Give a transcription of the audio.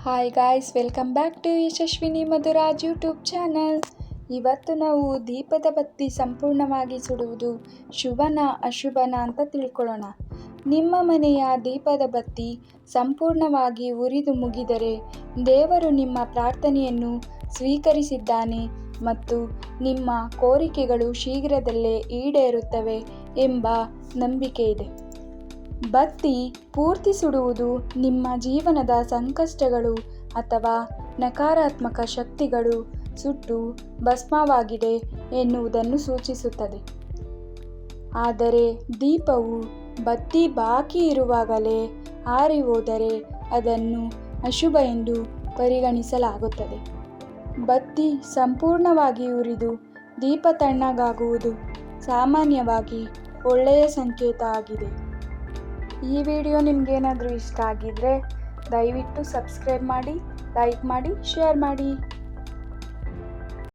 Hi guys, welcome back to Yashaswini Madhuraj YouTube channel. ಇವತ್ತು ನಾವು ದೀಪದ ಬತ್ತಿ ಸಂಪೂರ್ಣವಾಗಿ ಸುಡುವುದು ಶುಭನ ಅಶುಭನ ಅಂತ ತಿಳ್ಕೊಳ್ಳೋಣ. ನಿಮ್ಮ ಮನೆಯ ದೀಪದ ಬತ್ತಿ ಸಂಪೂರ್ಣವಾಗಿ ಉರಿದು ಮುಗಿದರೆ ದೇವರು ನಿಮ್ಮ ಪ್ರಾರ್ಥನೆಯನ್ನು ಸ್ವೀಕರಿಸಿದ್ದಾನೆ ಮತ್ತು ನಿಮ್ಮ ಕೋರಿಕೆಗಳು ಶೀಘ್ರದಲ್ಲೇ ಈಡೇರುತ್ತವೆ ಎಂಬ ನಂಬಿಕೆ ಇದೆ. ಬತ್ತಿ ಪೂರ್ತಿ ಸುಡುವುದು ನಿಮ್ಮ ಜೀವನದ ಸಂಕಷ್ಟಗಳು ಅಥವಾ ನಕಾರಾತ್ಮಕ ಶಕ್ತಿಗಳು ಸುಟ್ಟು ಭಸ್ಮವಾಗಿದೆ ಎನ್ನುವುದನ್ನು ಸೂಚಿಸುತ್ತದೆ. ಆದರೆ ದೀಪವು ಬತ್ತಿ ಬಾಕಿ ಇರುವಾಗಲೇ ಆರಿ ಹೋದರೆ ಅದನ್ನು ಅಶುಭ ಎಂದು ಪರಿಗಣಿಸಲಾಗುತ್ತದೆ. ಬತ್ತಿ ಸಂಪೂರ್ಣವಾಗಿ ಉರಿದು ದೀಪ ತಣ್ಣಗಾಗುವುದು ಸಾಮಾನ್ಯವಾಗಿ ಒಳ್ಳೆಯ ಸಂಕೇತ ಆಗಿದೆ. ಈ ವಿಡಿಯೋ ನಿಮಗೇನಾದರೂ ಇಷ್ಟ ಆಗಿದ್ದರೆ ದಯವಿಟ್ಟು ಸಬ್ಸ್ಕ್ರೈಬ್ ಮಾಡಿ, ಲೈಕ್ ಮಾಡಿ, ಶೇರ್ ಮಾಡಿ.